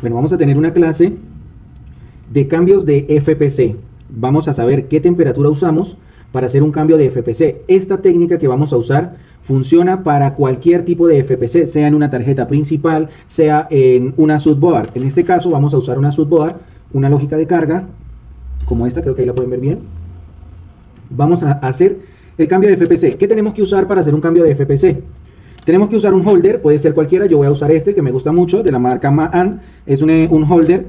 Bueno, vamos a tener una clase de cambios de FPC. Vamos a saber qué temperatura usamos para hacer un cambio de FPC. Esta técnica que vamos a usar funciona para cualquier tipo de FPC, sea en una tarjeta principal, sea en una SUD-board. En este caso vamos a usar una SUD-board, una lógica de carga, como esta, creo que ahí la pueden ver bien. Vamos a hacer el cambio de FPC. ¿Qué tenemos que usar para hacer un cambio de FPC? Tenemos que usar un holder, puede ser cualquiera, yo voy a usar este que me gusta mucho, de la marca MAN. Es un holder,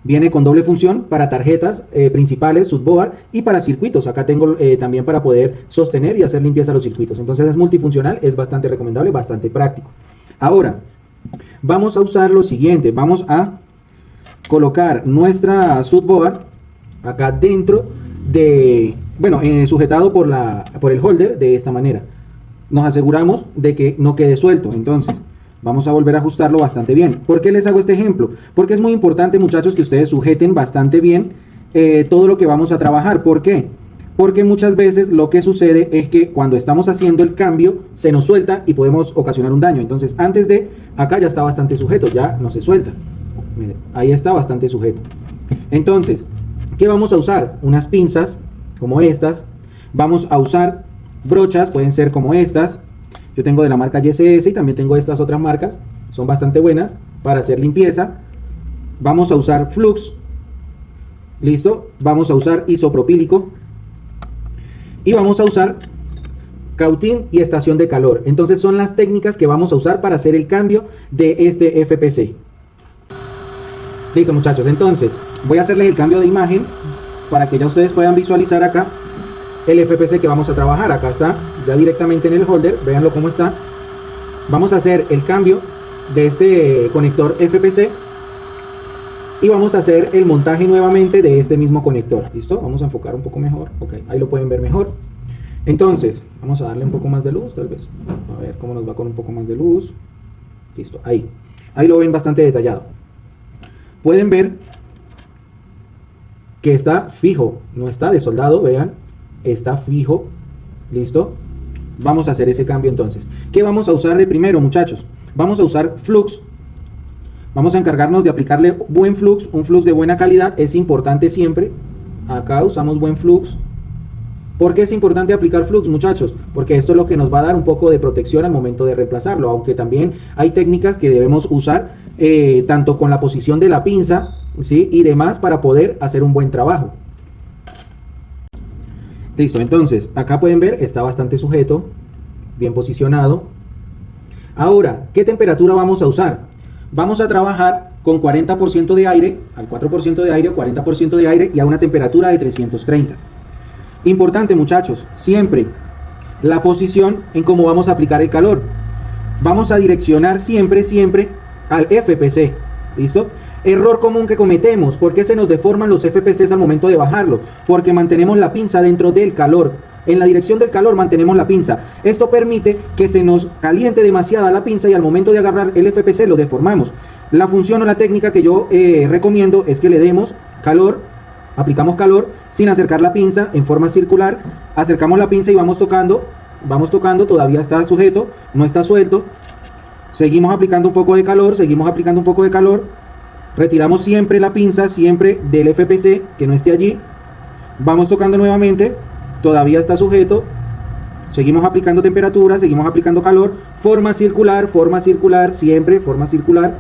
viene con doble función para tarjetas principales, SUD-board, y para circuitos. Acá tengo también para poder sostener y hacer limpieza a los circuitos. Entonces es multifuncional, es bastante recomendable, bastante práctico. Ahora, vamos a usar lo siguiente, vamos a colocar nuestra SUD-board acá dentro de, bueno, sujetado por el holder de esta manera. Nos aseguramos de que no quede suelto. Entonces vamos a volver a ajustarlo bastante bien. ¿Por qué les hago este ejemplo? Porque es muy importante, muchachos, que ustedes sujeten bastante bien todo lo que vamos a trabajar. ¿Por qué? Porque muchas veces lo que sucede es que cuando estamos haciendo el cambio se nos suelta y podemos ocasionar un daño. Entonces antes de, acá ya está bastante sujeto, ya no se suelta. Miren, ahí está bastante sujeto. Entonces, ¿qué vamos a usar? Unas pinzas como estas. Vamos a usar brochas, pueden ser como estas. Yo tengo de la marca YSS y también tengo estas otras marcas. Son bastante buenas para hacer limpieza. Vamos a usar flux. Listo. Vamos a usar isopropílico. Y vamos a usar cautín y estación de calor. Entonces son las técnicas que vamos a usar para hacer el cambio de este FPC. Listo, muchachos. Entonces voy a hacerles el cambio de imagen para que ya ustedes puedan visualizar acá el FPC que vamos a trabajar. Acá está ya directamente en el holder, véanlo cómo está. Vamos a hacer el cambio de este conector FPC y vamos a hacer el montaje nuevamente de este mismo conector. ¿Listo? Vamos a enfocar un poco mejor. Ok, ahí lo pueden ver mejor. Entonces vamos a darle un poco más de luz, tal vez, a ver cómo nos va con un poco más de luz. Listo, ahí lo ven bastante detallado. Pueden ver que está fijo, no está desoldado, vean, está fijo. Listo. Vamos a hacer ese cambio entonces. ¿Qué vamos a usar de primero, muchachos? Vamos a usar flux. Vamos a encargarnos de aplicarle buen flux, un flux de buena calidad. Es importante siempre. Acá usamos buen flux. ¿Por qué es importante aplicar flux, muchachos? Porque esto es lo que nos va a dar un poco de protección al momento de reemplazarlo. Aunque también hay técnicas que debemos usar tanto con la posición de la pinza, ¿sí?, y demás para poder hacer un buen trabajo. Listo, entonces acá pueden ver, está bastante sujeto, bien posicionado. Ahora, ¿qué temperatura vamos a usar? Vamos a trabajar con 40% de aire, al 4% de aire, 40% de aire y a una temperatura de 330. Importante, muchachos, siempre la posición en cómo vamos a aplicar el calor. Vamos a direccionar siempre al FPC. ¿Listo? Error común que cometemos. ¿Por qué se nos deforman los FPCs al momento de bajarlo? Porque mantenemos la pinza dentro del calor. En la dirección del calor mantenemos la pinza. Esto permite que se nos caliente demasiada la pinza y al momento de agarrar el FPC lo deformamos. La función o la técnica que yo recomiendo es que le demos calor, aplicamos calor sin acercar la pinza en forma circular. Acercamos la pinza y vamos tocando, todavía está sujeto, no está suelto. Seguimos aplicando un poco de calor, retiramos siempre la pinza, siempre del FPC, que no esté allí. Vamos tocando nuevamente, todavía está sujeto. Seguimos aplicando temperatura, seguimos aplicando calor. Forma circular, siempre forma circular.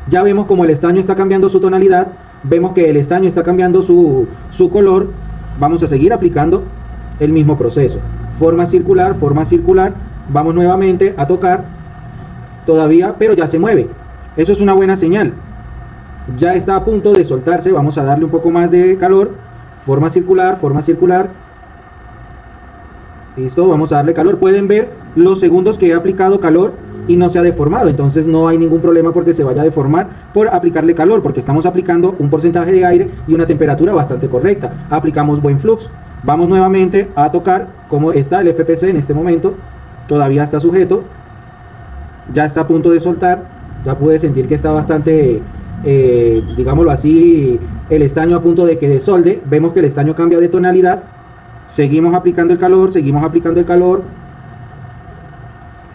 Ya vemos como el estaño está cambiando su tonalidad. Vemos que el estaño está cambiando su color. Vamos a seguir aplicando el mismo proceso. Forma circular. Vamos nuevamente a tocar. Todavía, pero ya se mueve. Eso es una buena señal. Ya está a punto de soltarse. Vamos a darle un poco más de calor. Forma circular. Listo, vamos a darle calor. Pueden ver los segundos que he aplicado calor y no se ha deformado. Entonces no hay ningún problema porque se vaya a deformar por aplicarle calor, porque estamos aplicando un porcentaje de aire y una temperatura bastante correcta. Aplicamos buen flux. Vamos nuevamente a tocar cómo está el FPC en este momento. Todavía está sujeto. Ya está a punto de soltar. Ya pude sentir que está bastante, digámoslo así, el estaño a punto de que desolde. Vemos que el estaño cambia de tonalidad. Seguimos aplicando el calor.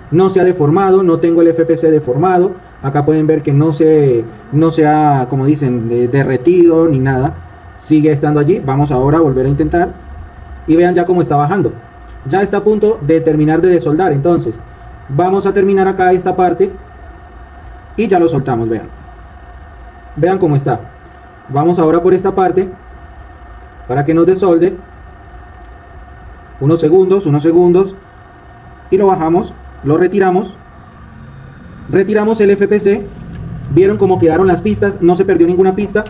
No se ha deformado, no tengo el FPC deformado. Acá pueden ver que no se ha, como dicen, derretido ni nada. Sigue estando allí. Vamos ahora a volver a intentar. Y vean ya cómo está bajando. Ya está a punto de terminar de desoldar. Entonces, vamos a terminar acá esta parte. Y ya lo soltamos, vean. Vean cómo está. Vamos ahora por esta parte. Para que nos desolde. Unos segundos. Y lo bajamos. Lo retiramos. Retiramos el FPC. Vieron cómo quedaron las pistas. No se perdió ninguna pista.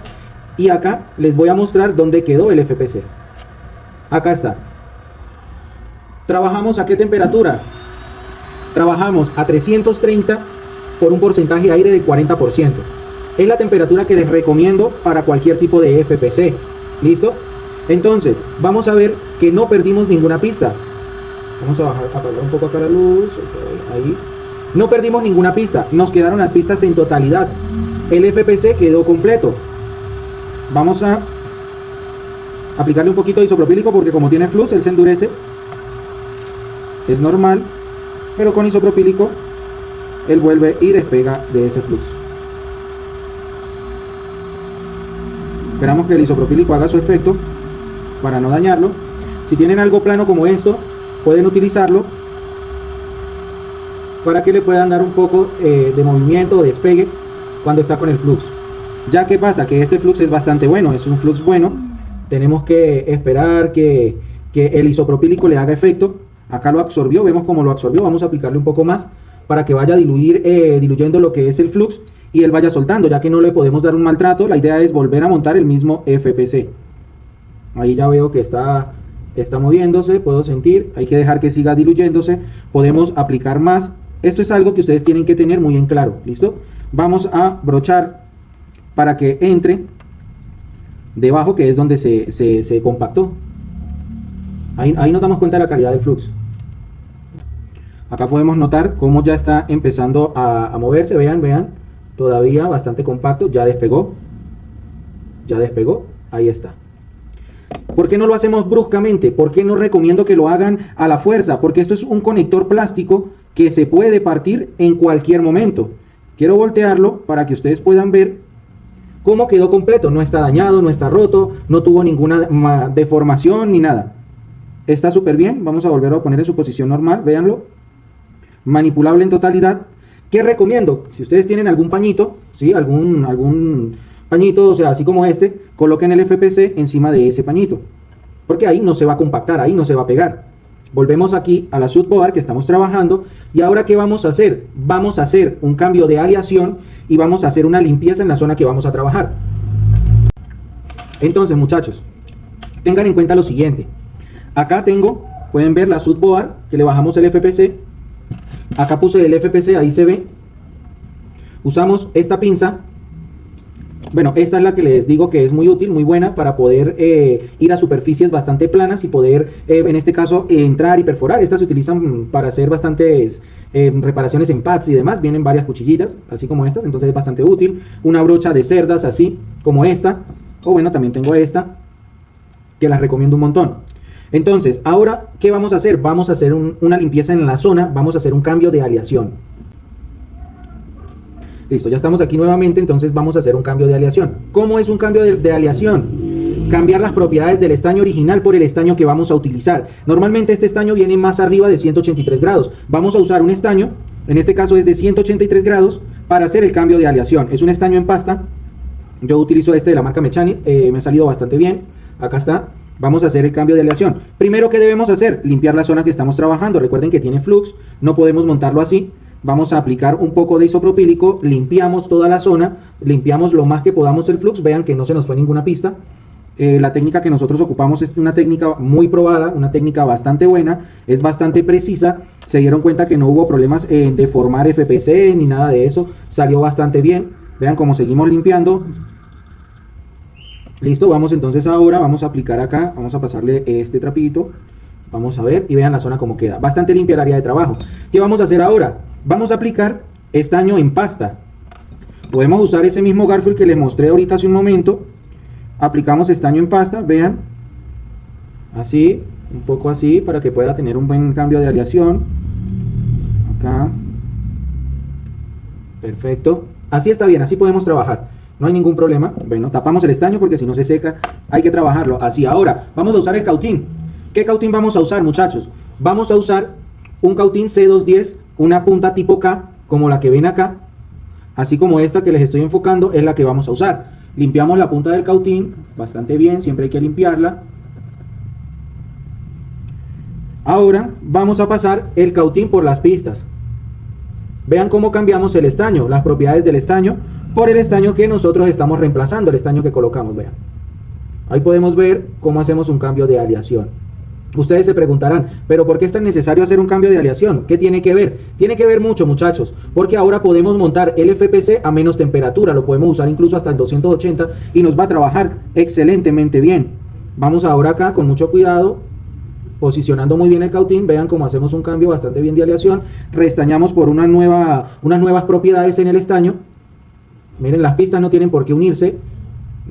Y acá les voy a mostrar dónde quedó el FPC. Acá está. ¿Trabajamos a qué temperatura? Trabajamos a 330 por un porcentaje de aire del 40%. Es la temperatura que les recomiendo para cualquier tipo de FPC. ¿Listo? Entonces, vamos a ver que no perdimos ninguna pista. Vamos a apagar un poco acá la luz. Ahí. No perdimos ninguna pista. Nos quedaron las pistas en totalidad. El FPC quedó completo. Vamos a aplicarle un poquito de isopropílico porque como tiene flux, él se endurece. Es normal. Pero con isopropílico, él vuelve y despega de ese flux. Esperamos que el isopropílico haga su efecto para no dañarlo. Si tienen algo plano como esto, pueden utilizarlo para que le puedan dar un poco de movimiento o despegue cuando está con el flux. Ya que pasa que este flux es bastante bueno, es un flux bueno. Tenemos que esperar que el isopropílico le haga efecto. Acá lo absorbió, vemos cómo lo absorbió. Vamos a aplicarle un poco más para que vaya diluyendo lo que es el flux y él vaya soltando, ya que no le podemos dar un maltrato. La idea es volver a montar el mismo FPC. Ahí ya veo que está moviéndose, puedo sentir. Hay que dejar que siga diluyéndose. Podemos aplicar más. Esto es algo que ustedes tienen que tener muy en claro. ¿Listo? Vamos a brochar para que entre debajo, que es donde se compactó. Ahí nos damos cuenta de la calidad del flux. Acá podemos notar cómo ya está empezando a moverse. Vean, todavía bastante compacto. Ya despegó. Ahí está. ¿Por qué no lo hacemos bruscamente? ¿Por qué no recomiendo que lo hagan a la fuerza? Porque esto es un conector plástico que se puede partir en cualquier momento. Quiero voltearlo para que ustedes puedan ver cómo quedó completo. No está dañado, no está roto, no tuvo ninguna deformación ni nada. Está súper bien. Vamos a volverlo a poner en su posición normal. Véanlo. Manipulable en totalidad. ¿Qué recomiendo? Si ustedes tienen algún pañito, ¿sí? algún pañito, o sea, así como este, coloquen el FPC encima de ese pañito. Porque ahí no se va a compactar, ahí no se va a pegar. Volvemos aquí a la Sudboard que estamos trabajando. Y ahora, ¿qué vamos a hacer? Vamos a hacer un cambio de aleación y vamos a hacer una limpieza en la zona que vamos a trabajar. Entonces, muchachos, tengan en cuenta lo siguiente. Acá tengo, pueden ver la Sudboard, que le bajamos el FPC. Acá puse el FPC, ahí se ve. Usamos esta pinza. Bueno, esta es la que les digo que es muy útil, muy buena para poder ir a superficies bastante planas y poder, en este caso, entrar y perforar. Estas se utilizan para hacer bastantes reparaciones en pads y demás. Vienen varias cuchillitas, así como estas, entonces es bastante útil. Una brocha de cerdas, así como esta. O bueno, también tengo esta, que las recomiendo un montón. Entonces, ahora, ¿qué vamos a hacer? Vamos a hacer una limpieza en la zona, vamos a hacer un cambio de aleación. Listo, ya estamos aquí nuevamente, entonces vamos a hacer un cambio de aleación. ¿Cómo es un cambio de aleación? Cambiar las propiedades del estaño original por el estaño que vamos a utilizar. Normalmente este estaño viene más arriba de 183 grados. Vamos a usar un estaño, en este caso es de 183 grados, para hacer el cambio de aleación. Es un estaño en pasta. Yo utilizo este de la marca Mechanic, me ha salido bastante bien. Acá está. Vamos a hacer el cambio de aleación. Primero, ¿qué debemos hacer? Limpiar la zona que estamos trabajando. Recuerden que tiene flux, no podemos montarlo así. Vamos a aplicar un poco de isopropílico, limpiamos toda la zona, limpiamos lo más que podamos el flux. Vean que no se nos fue ninguna pista. La técnica que nosotros ocupamos es una técnica muy probada, una técnica bastante buena, es bastante precisa. Se dieron cuenta que no hubo problemas en deformar FPC ni nada de eso, salió bastante bien. Vean cómo seguimos limpiando. Listo, vamos entonces ahora, vamos a aplicar acá, vamos a pasarle este trapito, vamos a ver y vean la zona como queda. Bastante limpia el área de trabajo. ¿Qué vamos a hacer ahora? Vamos a aplicar estaño en pasta. Podemos usar ese mismo Garfield que les mostré ahorita hace un momento. Aplicamos estaño en pasta, vean. Así, un poco así, para que pueda tener un buen cambio de aleación. Acá. Perfecto. Así está bien, así podemos trabajar. No hay ningún problema. Bueno, tapamos el estaño porque si no se seca hay que trabajarlo. Así, ahora vamos a usar el cautín. ¿Qué cautín vamos a usar, muchachos? Vamos a usar un cautín C210, una punta tipo K, como la que ven acá. Así como esta que les estoy enfocando es la que vamos a usar. Limpiamos la punta del cautín bastante bien, siempre hay que limpiarla. Ahora vamos a pasar el cautín por las pistas. Vean cómo cambiamos el estaño, las propiedades del estaño, por el estaño que nosotros estamos reemplazando, el estaño que colocamos, vean. Ahí podemos ver cómo hacemos un cambio de aleación. Ustedes se preguntarán, ¿pero por qué es tan necesario hacer un cambio de aleación? ¿Qué tiene que ver? Tiene que ver mucho, muchachos, porque ahora podemos montar el FPC a menos temperatura, lo podemos usar incluso hasta el 280 y nos va a trabajar excelentemente bien. Vamos ahora acá con mucho cuidado, posicionando muy bien el cautín, vean cómo hacemos un cambio bastante bien de aleación, restañamos por unas nuevas propiedades en el estaño. Miren, las pistas no tienen por qué unirse,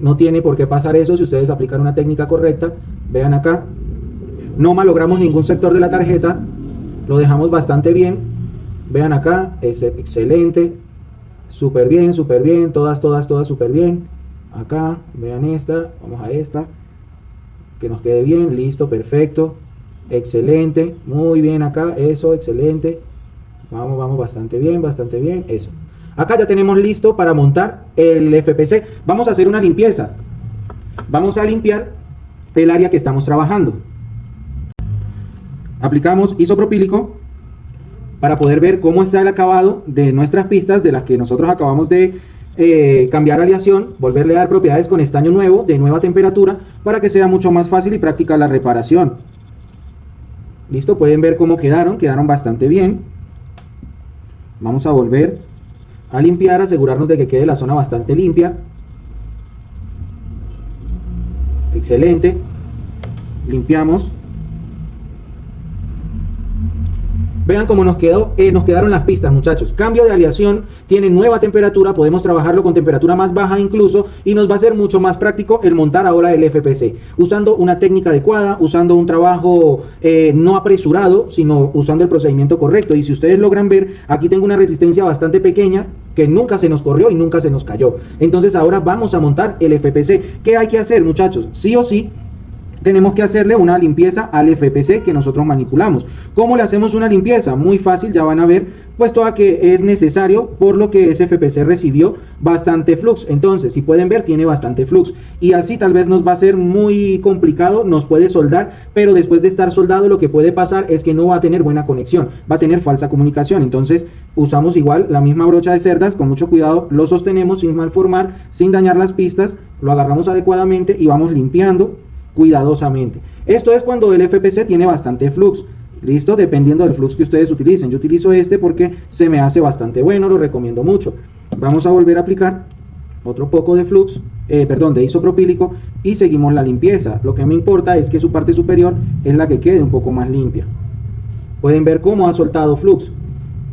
no tiene por qué pasar eso si ustedes aplican una técnica correcta. Vean acá, no malogramos ningún sector de la tarjeta, lo dejamos bastante bien. Vean acá, es excelente, súper bien, todas súper bien. Acá, vean esta, vamos a esta, que nos quede bien, listo, perfecto. Excelente, muy bien acá, eso, excelente. Vamos, bastante bien, eso. Acá ya tenemos listo para montar el FPC. Vamos a hacer una limpieza. Vamos a limpiar el área que estamos trabajando. Aplicamos isopropílico para poder ver cómo está el acabado de nuestras pistas, de las que nosotros acabamos de cambiar aleación, volverle a dar propiedades con estaño nuevo, de nueva temperatura, para que sea mucho más fácil y práctica la reparación. Listo, pueden ver cómo quedaron bastante bien. Vamos a volver a limpiar, asegurarnos de que quede la zona bastante limpia. Excelente. Limpiamos. Vean cómo nos quedaron las pistas, muchachos. Cambio de aleación, tiene nueva temperatura, podemos trabajarlo con temperatura más baja incluso, y nos va a ser mucho más práctico el montar ahora el FPC, usando una técnica adecuada, usando un trabajo no apresurado, sino usando el procedimiento correcto. Y si ustedes logran ver, aquí tengo una resistencia bastante pequeña que nunca se nos corrió y nunca se nos cayó. Entonces ahora vamos a montar el FPC. ¿Qué hay que hacer, muchachos? Sí o sí tenemos que hacerle una limpieza al FPC que nosotros manipulamos. ¿Cómo le hacemos una limpieza? Muy fácil, ya van a ver, puesto a que es necesario, por lo que ese FPC recibió bastante flux. Entonces, si pueden ver, tiene bastante flux. Y así tal vez nos va a ser muy complicado, nos puede soldar, pero después de estar soldado, lo que puede pasar es que no va a tener buena conexión, va a tener falsa comunicación. Entonces, usamos igual la misma brocha de cerdas, con mucho cuidado, lo sostenemos sin malformar, sin dañar las pistas, lo agarramos adecuadamente y vamos limpiando cuidadosamente. Esto es cuando el FPC tiene bastante flux. Listo, dependiendo del flux que ustedes utilicen. Yo utilizo este porque se me hace bastante bueno, lo recomiendo mucho. Vamos a volver a aplicar otro poco de flux, de isopropílico, y seguimos la limpieza. Lo que me importa es que su parte superior es la que quede un poco más limpia. Pueden ver cómo ha soltado flux.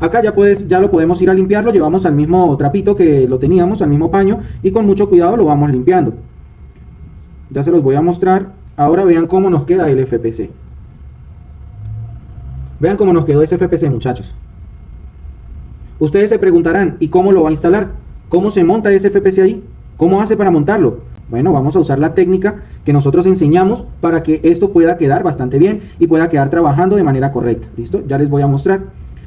Acá ya lo podemos ir a limpiar, lo llevamos al mismo trapito que lo teníamos, al mismo paño, y con mucho cuidado lo vamos limpiando. Ya se los voy a mostrar. Ahora vean cómo nos queda el FPC. Vean cómo nos quedó ese FPC, muchachos. Ustedes se preguntarán, ¿y cómo lo va a instalar? ¿Cómo se monta ese FPC ahí? ¿Cómo hace para montarlo? Bueno, vamos a usar la técnica que nosotros enseñamos para que esto pueda quedar bastante bien y pueda quedar trabajando de manera correcta. ¿Listo? Ya les voy a mostrar.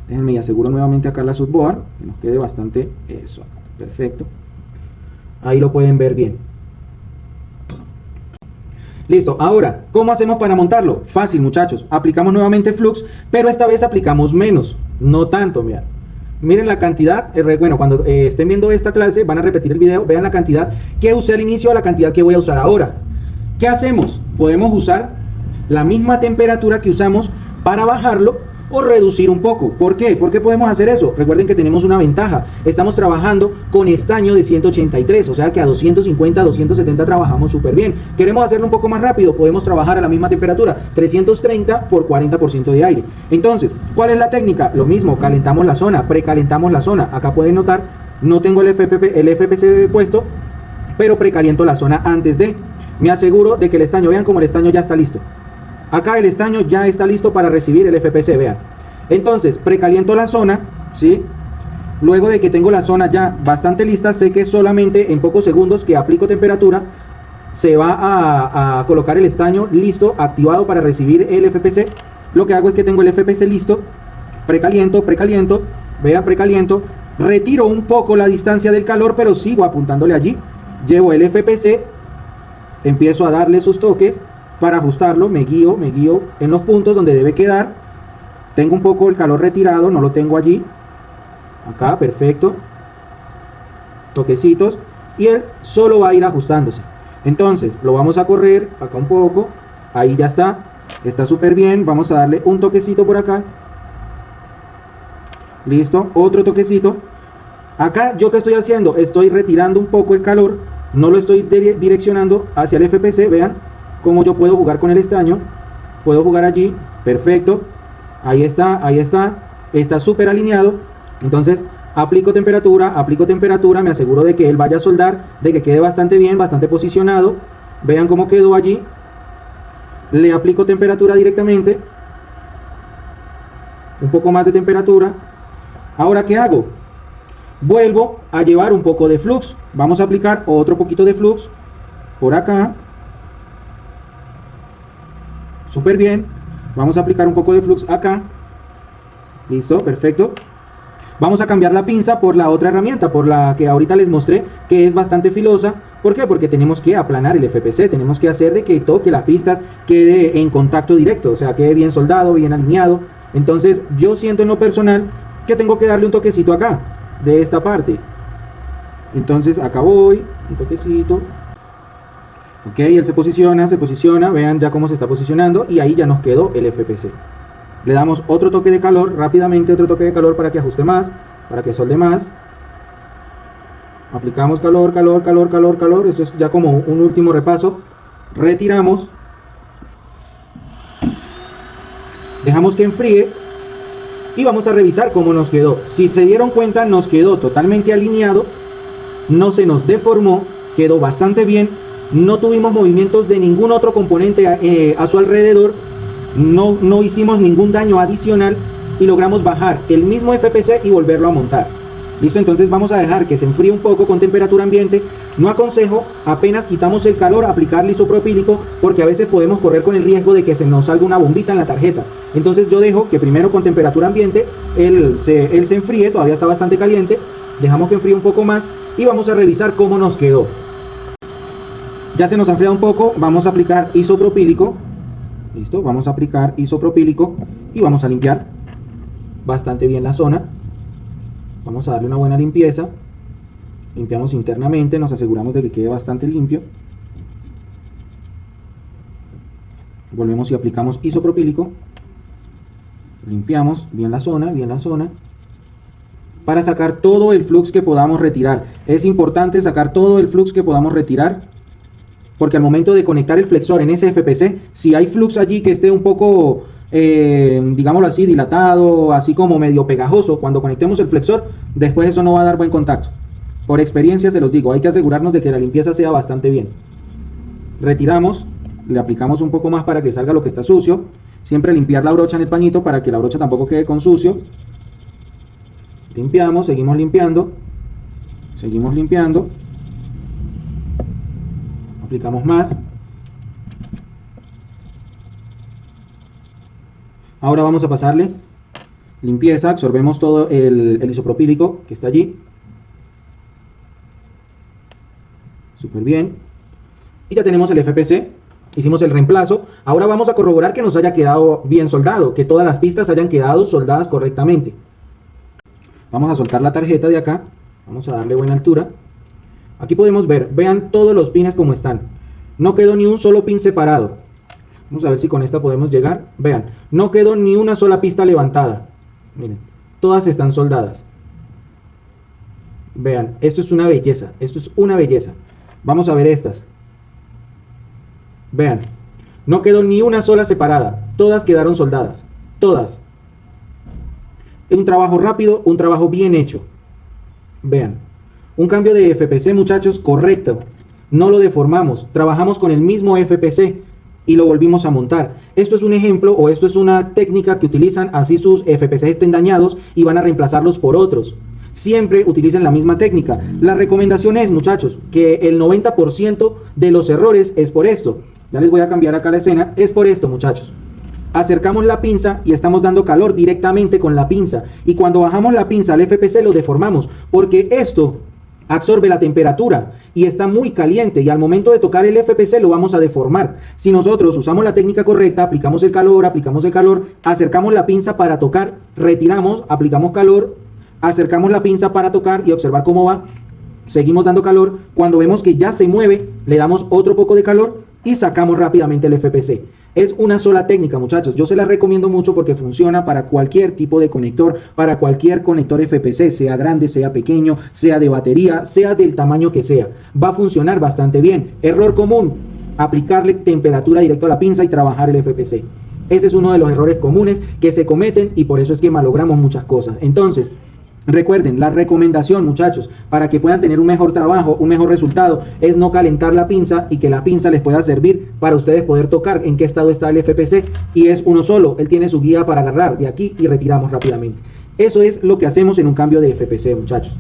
Déjenme y aseguro nuevamente acá la subboard, que nos quede bastante eso acá. Perfecto. Ahí lo pueden ver bien. Listo, ahora, ¿cómo hacemos para montarlo? Fácil, muchachos. Aplicamos nuevamente flux, pero esta vez aplicamos menos, no tanto, mirad. Miren la cantidad, bueno, cuando estén viendo esta clase, van a repetir el video, vean la cantidad que usé al inicio a la cantidad que voy a usar ahora. ¿Qué hacemos? Podemos usar la misma temperatura que usamos para bajarlo o reducir un poco. ¿Por qué? ¿Por qué podemos hacer eso? Recuerden que tenemos una ventaja. Estamos trabajando con estaño de 183, o sea que a 250, 270 trabajamos súper bien. Queremos hacerlo un poco más rápido, podemos trabajar a la misma temperatura, 330 por 40% de aire. Entonces, ¿cuál es la técnica? Lo mismo, calentamos la zona, precalentamos la zona. Acá pueden notar, no tengo el FPC puesto, pero precaliento la zona antes de. Me aseguro de que el estaño, vean como el estaño ya está listo. Acá el estaño ya está listo para recibir el FPC, vean. Entonces, precaliento la zona, ¿sí? luego de que tengo la zona ya bastante lista, sé que solamente en pocos segundos que aplico temperatura se va a colocar el estaño listo, activado para recibir el FPC. Lo que hago es que tengo el FPC listo, precaliento, vean, precaliento, retiro un poco la distancia del calor, pero sigo apuntándole allí, llevo el FPC, empiezo a darle sus toques para ajustarlo, me guío en los puntos donde debe quedar. Tengo un poco el calor retirado, no lo tengo allí, acá, perfecto, toquecitos, y él solo va a ir ajustándose. Entonces lo vamos a correr acá un poco, ahí ya está súper bien. Vamos a darle un toquecito por acá, listo, otro toquecito. Acá yo que estoy haciendo, estoy retirando un poco el calor, no lo estoy direccionando hacia el FPC. Vean cómo yo puedo jugar con el estaño, puedo jugar allí, perfecto, ahí está súper alineado. Entonces aplico temperatura, me aseguro de que él vaya a soldar, de que quede bastante bien, bastante posicionado. Vean cómo quedó allí. Le aplico temperatura directamente, un poco más de temperatura. Ahora, ¿qué hago? Vuelvo a llevar un poco de flux. Vamos a aplicar otro poquito de flux por acá. Súper bien. Vamos a aplicar un poco de flux acá. Listo, perfecto. Vamos a cambiar la pinza por la otra herramienta, por la que ahorita les mostré, que es bastante filosa. ¿Por qué? Porque tenemos que aplanar el FPC, tenemos que hacer de que toque las pistas, quede en contacto directo, o sea, quede bien soldado, bien alineado. Entonces yo siento en lo personal que tengo que darle un toquecito acá, de esta parte. Entonces acá voy, un toquecito. Ok, él se posiciona, vean ya cómo se está posicionando, y ahí ya nos quedó el FPC. Le damos otro toque de calor, rápidamente otro toque de calor para que ajuste más, para que solde más. Aplicamos calor. Esto es ya como un último repaso. Retiramos. Dejamos que enfríe. Y vamos a revisar cómo nos quedó. Si se dieron cuenta, nos quedó totalmente alineado. No se nos deformó. Quedó bastante bien. No tuvimos movimientos de ningún otro componente a su alrededor. No hicimos ningún daño adicional y logramos bajar el mismo FPC y volverlo a montar. Listo, entonces vamos a dejar que se enfríe un poco con temperatura ambiente. No aconsejo, apenas quitamos el calor, aplicarle isopropílico, porque a veces podemos correr con el riesgo de que se nos salga una bombita en la tarjeta. Entonces yo dejo que primero con temperatura ambiente él se enfríe, todavía está bastante caliente. Dejamos que enfríe un poco más y vamos a revisar cómo nos quedó. Ya se nos ha enfriado un poco, vamos a aplicar isopropílico. Listo, vamos a aplicar isopropílico y vamos a limpiar bastante bien la zona. Vamos a darle una buena limpieza. Limpiamos internamente, nos aseguramos de que quede bastante limpio. Volvemos y aplicamos isopropílico. Limpiamos bien la zona, para sacar todo el flux que podamos retirar. Es importante sacar todo el flux que podamos retirar, porque al momento de conectar el flexor en ese FPC, si hay flux allí que esté un poco, digámoslo así, dilatado, así como medio pegajoso, cuando conectemos el flexor, después eso no va a dar buen contacto. Por experiencia se los digo, hay que asegurarnos de que la limpieza sea bastante bien. Retiramos, le aplicamos un poco más para que salga lo que está sucio. Siempre limpiar la brocha en el pañito para que la brocha tampoco quede con sucio. Limpiamos, seguimos limpiando. Aplicamos más. Ahora vamos a pasarle limpieza, absorbemos todo el isopropílico que está allí. Súper bien. Y ya tenemos el FPC, hicimos el reemplazo. Ahora vamos a corroborar que nos haya quedado bien soldado, que todas las pistas hayan quedado soldadas correctamente. Vamos a soltar la tarjeta de acá, vamos a darle buena altura. Aquí podemos ver, vean todos los pines como están. No quedó ni un solo pin separado. Vamos a ver si con esta podemos llegar. Vean, no quedó ni una sola pista levantada. Miren, todas están soldadas. Vean, esto es una belleza, Vamos a ver estas. Vean, no quedó ni una sola separada. Todas quedaron soldadas. Todas. Un trabajo rápido, un trabajo bien hecho. Vean, un cambio de FPC, muchachos, correcto. No lo deformamos. Trabajamos con el mismo FPC y lo volvimos a montar. Esto es un ejemplo, o esto es una técnica que utilizan así sus FPC estén dañados y van a reemplazarlos por otros. siempre utilicen la misma técnica. La recomendación es, muchachos, que el 90% de los errores es por esto. Ya les voy a cambiar acá la escena. Es por esto, muchachos. Acercamos la pinza y estamos dando calor directamente con la pinza. Y cuando bajamos la pinza al FPC lo deformamos, porque esto absorbe la temperatura y está muy caliente, y al momento de tocar el FPC lo vamos a deformar. Si nosotros usamos la técnica correcta, aplicamos el calor, acercamos la pinza para tocar, retiramos, aplicamos calor, acercamos la pinza para tocar y observar cómo va, seguimos dando calor. Cuando vemos que ya se mueve, le damos otro poco de calor y sacamos rápidamente el FPC. Es una sola técnica, muchachos. Yo se la recomiendo mucho porque funciona para cualquier tipo de conector, para cualquier conector FPC, sea grande, sea pequeño, sea de batería, sea del tamaño que sea. Va a funcionar bastante bien. Error común: aplicarle temperatura directa a la pinza y trabajar el FPC. Ese es uno de los errores comunes que se cometen y por eso es que malogramos muchas cosas. Entonces, recuerden, la recomendación, muchachos, para que puedan tener un mejor trabajo, un mejor resultado, es no calentar la pinza y que la pinza les pueda servir para ustedes poder tocar en qué estado está el FPC. Y es uno solo, él tiene su guía para agarrar de aquí y retiramos rápidamente. Eso es lo que hacemos en un cambio de FPC, muchachos.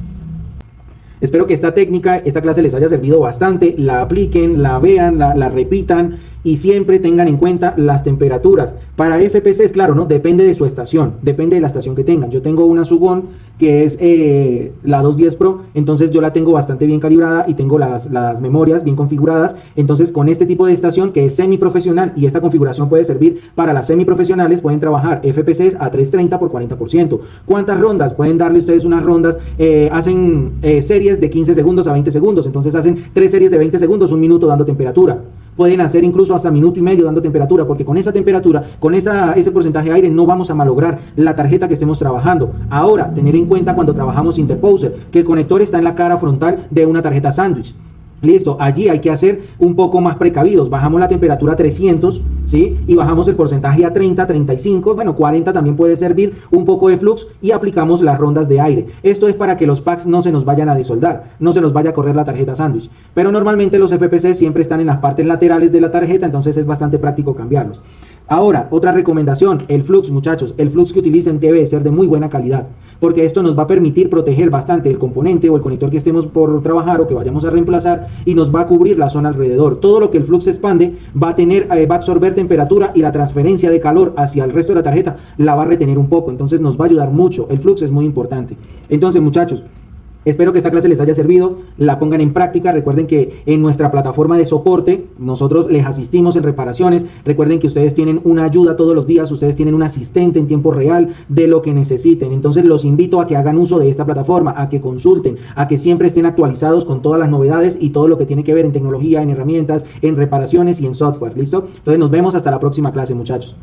Espero que esta técnica, esta clase les haya servido bastante, la apliquen, la vean, la repitan y siempre tengan en cuenta las temperaturas. Para FPC, claro, ¿no? Depende de su estación, depende de la estación que tengan. Yo tengo una Sugon que es la 210 Pro, entonces yo la tengo bastante bien calibrada y tengo las memorias bien configuradas. Entonces, con este tipo de estación que es semiprofesional, y esta configuración puede servir para las semiprofesionales, pueden trabajar FPCs a 330 por 40%. ¿Cuántas rondas? Pueden darle ustedes unas rondas, hacen series de 15 segundos a 20 segundos, entonces hacen 3 series de 20 segundos, 1 minuto dando temperatura. Pueden hacer incluso hasta minuto y medio dando temperatura, porque con esa temperatura, con ese porcentaje de aire, no vamos a malograr la tarjeta que estemos trabajando. Ahora, tener en cuenta cuando trabajamos interposer, que el conector está en la cara frontal de una tarjeta sándwich. Listo, allí hay que hacer un poco más precavidos. Bajamos la temperatura a 300, ¿sí? Y bajamos el porcentaje a 30, 35, bueno, 40 también puede servir, un poco de flux, y aplicamos las rondas de aire. Esto es para que los packs no se nos vayan a desoldar, no se nos vaya a correr la tarjeta sándwich. Pero normalmente los FPC siempre están en las partes laterales de la tarjeta, entonces es bastante práctico cambiarlos. Ahora, otra recomendación: el flux, muchachos. El flux que utilicen debe ser de muy buena calidad, porque esto nos va a permitir proteger bastante el componente o el conector que estemos por trabajar o que vayamos a reemplazar, y nos va a cubrir la zona alrededor. Todo lo que el flux expande va a absorber temperatura, y la transferencia de calor hacia el resto de la tarjeta la va a retener un poco, entonces nos va a ayudar mucho. El flux es muy importante. Entonces, muchachos, espero que esta clase les haya servido, la pongan en práctica. Recuerden que en nuestra plataforma de soporte nosotros les asistimos en reparaciones. Recuerden que ustedes tienen una ayuda todos los días, ustedes tienen un asistente en tiempo real de lo que necesiten. Entonces los invito a que hagan uso de esta plataforma, a que consulten, a que siempre estén actualizados con todas las novedades y todo lo que tiene que ver en tecnología, en herramientas, en reparaciones y en software. ¿Listo? Entonces nos vemos hasta la próxima clase, muchachos.